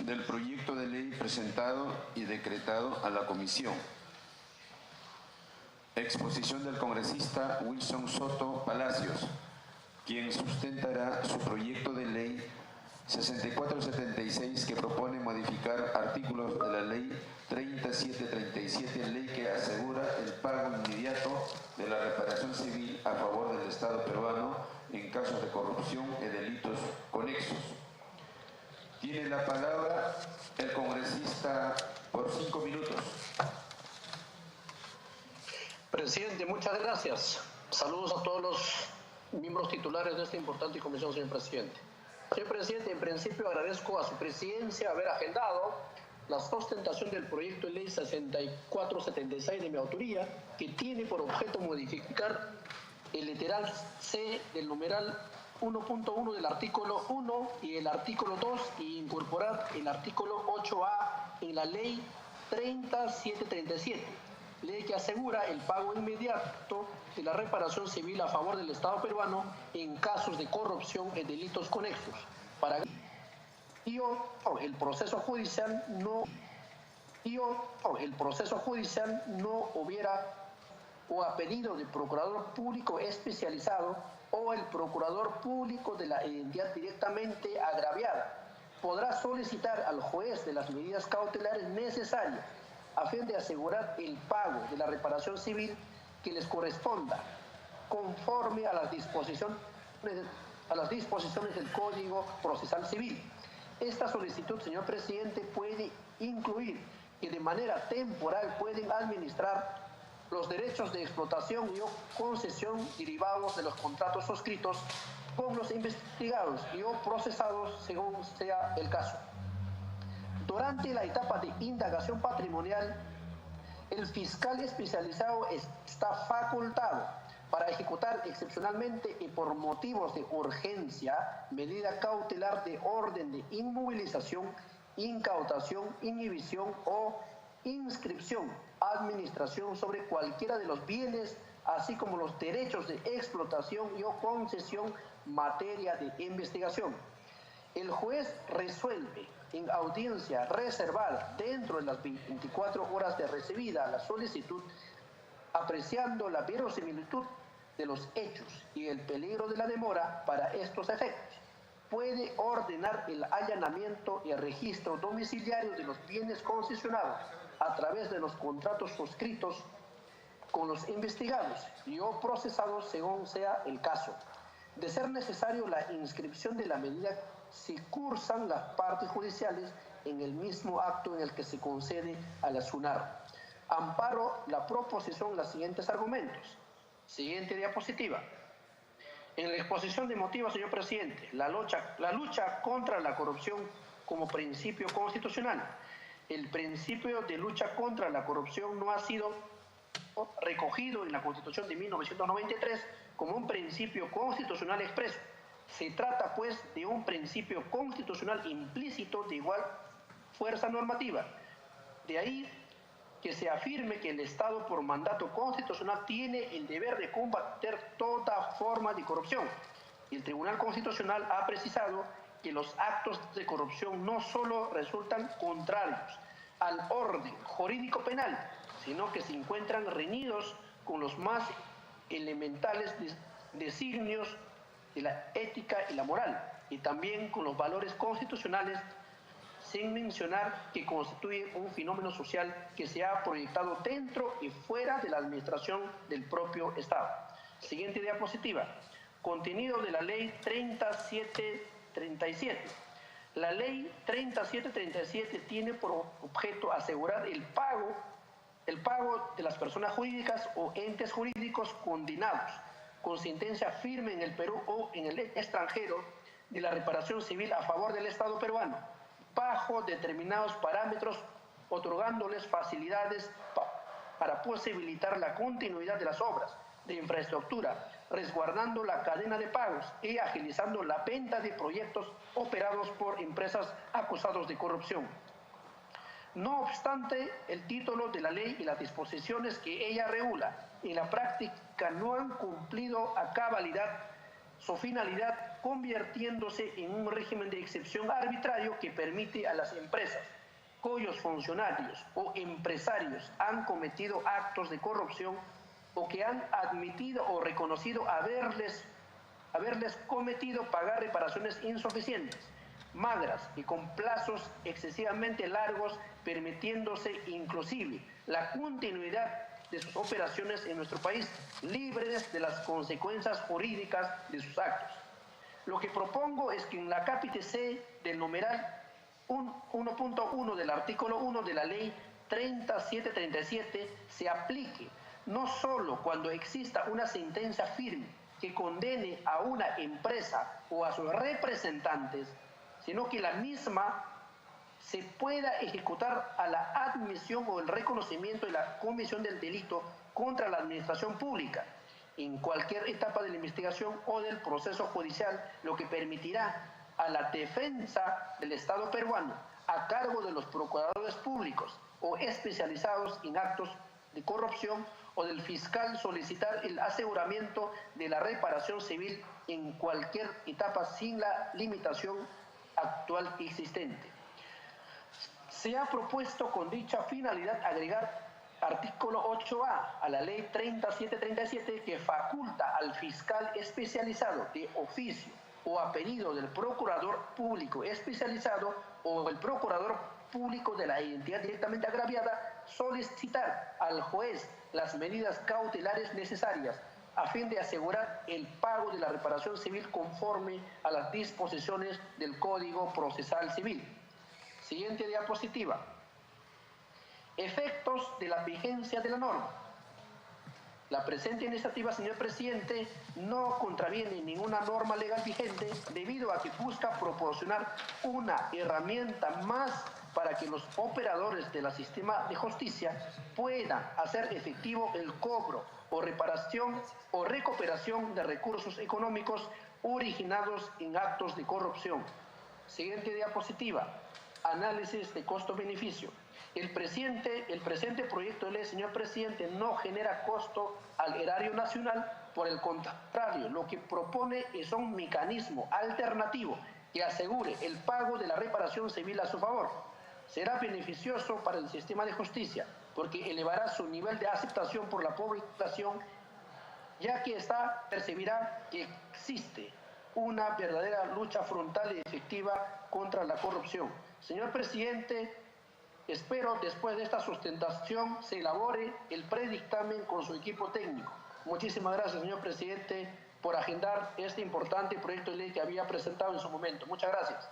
del proyecto de ley presentado y decretado a la Comisión. Exposición del congresista Wilson Soto Palacios, quien sustentará su proyecto de ley 6476, que propone modificar artículos de la ley 3737, ley que asegura el pago inmediato de la reparación civil a favor del Estado peruano en casos de corrupción y delitos conexos. Tiene la palabra el congresista por 5 minutos. Presidente, muchas gracias. Saludos a todos los miembros titulares de esta importante comisión, señor presidente. Señor presidente, en principio agradezco a su presidencia haber agendado la sustentación del proyecto de ley 6476 de mi autoría, que tiene por objeto modificar el literal C del numeral 1.1 del artículo 1 y el artículo 2 y incorporar el artículo 8A en la ley 3737, ley que asegura el pago inmediato de la reparación civil a favor del Estado peruano en casos de corrupción y delitos conexos. Para el proceso judicial no hubiera o a pedido del procurador público especializado o el procurador público de la entidad directamente agraviada, podrá solicitar al juez de las medidas cautelares necesarias a fin de asegurar el pago de la reparación civil que les corresponda, conforme a las disposiciones del Código Procesal Civil. Esta solicitud, señor presidente, puede incluir que de manera temporal pueden administrar los derechos de explotación y o concesión derivados de los contratos suscritos con los investigados y o procesados según sea el caso. Durante la etapa de indagación patrimonial, el fiscal especializado está facultado para ejecutar excepcionalmente y por motivos de urgencia medida cautelar de orden de inmovilización, incautación, inhibición o inscripción, administración sobre cualquiera de los bienes, así como los derechos de explotación y o concesión materia de investigación. El juez resuelve en audiencia reservada dentro de las 24 horas de recibida la solicitud, apreciando la verosimilitud de los hechos y el peligro de la demora para estos efectos. Puede ordenar el allanamiento y el registro domiciliario de los bienes concesionados a través de los contratos suscritos con los investigados y o procesados según sea el caso. De ser necesario la inscripción de la medida si cursan las partes judiciales en el mismo acto en el que se concede a la SUNAR. Amparo la proposición los siguientes argumentos. Siguiente diapositiva. En la exposición de motivos, señor presidente, la lucha contra la corrupción como principio constitucional. El principio de lucha contra la corrupción no ha sido recogido en la Constitución de 1993 como un principio constitucional expreso. Se trata, pues, de un principio constitucional implícito de igual fuerza normativa. De ahí que se afirme que el Estado, por mandato constitucional, tiene el deber de combater toda forma de corrupción. Y el Tribunal Constitucional ha precisado que los actos de corrupción no solo resultan contrarios al orden jurídico penal, sino que se encuentran reñidos con los más elementales designios de la ética y la moral, y también con los valores constitucionales, sin mencionar que constituye un fenómeno social que se ha proyectado dentro y fuera de la administración del propio Estado. Siguiente diapositiva. Contenido de la ley 3737. La ley 3737 tiene por objeto asegurar el pago de las personas jurídicas o entes jurídicos condenados con sentencia firme en el Perú o en el extranjero de la reparación civil a favor del Estado peruano, bajo determinados parámetros, otorgándoles facilidades para posibilitar la continuidad de las obras de infraestructura, resguardando la cadena de pagos y agilizando la venta de proyectos operados por empresas acusadas de corrupción. No obstante, el título de la ley y las disposiciones que ella regula en la práctica no han cumplido a cabalidad su finalidad convirtiéndose en un régimen de excepción arbitrario que permite a las empresas cuyos funcionarios o empresarios han cometido actos de corrupción o que han admitido o reconocido haberles cometido pagar reparaciones insuficientes, magras y con plazos excesivamente largos, permitiéndose inclusive la continuidad de sus operaciones en nuestro país, libres de las consecuencias jurídicas de sus actos. Lo que propongo es que en la capítulo C del numeral 1.1 del artículo 1 de la ley 3737 se aplique no solo cuando exista una sentencia firme que condene a una empresa o a sus representantes, sino que la misma se pueda ejecutar a la admisión o el reconocimiento de la comisión del delito contra la administración pública en cualquier etapa de la investigación o del proceso judicial, lo que permitirá a la defensa del Estado peruano, a cargo de los procuradores públicos o especializados en actos de corrupción, o del fiscal solicitar el aseguramiento de la reparación civil en cualquier etapa sin la limitación actual existente. Se ha propuesto con dicha finalidad agregar artículo 8A a la ley 3737 que faculta al fiscal especializado de oficio o a pedido del procurador público especializado o el procurador público de la entidad directamente agraviada solicitar al juez las medidas cautelares necesarias a fin de asegurar el pago de la reparación civil conforme a las disposiciones del Código Procesal Civil. Siguiente diapositiva. Efectos de la vigencia de la norma. La presente iniciativa, señor presidente, no contraviene ninguna norma legal vigente debido a que busca proporcionar una herramienta más para que los operadores del sistema de justicia puedan hacer efectivo el cobro o reparación o recuperación de recursos económicos originados en actos de corrupción. Siguiente diapositiva. Análisis de costo-beneficio. El presente proyecto de ley, señor presidente, no genera costo al erario nacional, por el contrario, lo que propone es un mecanismo alternativo que asegure el pago de la reparación civil a su favor. Será beneficioso para el sistema de justicia porque elevará su nivel de aceptación por la población, ya que ésta percibirá que existe una verdadera lucha frontal y efectiva contra la corrupción. Señor presidente, espero después de esta sustentación se elabore el predictamen con su equipo técnico. Muchísimas gracias, señor presidente, por agendar este importante proyecto de ley que había presentado en su momento. Muchas gracias.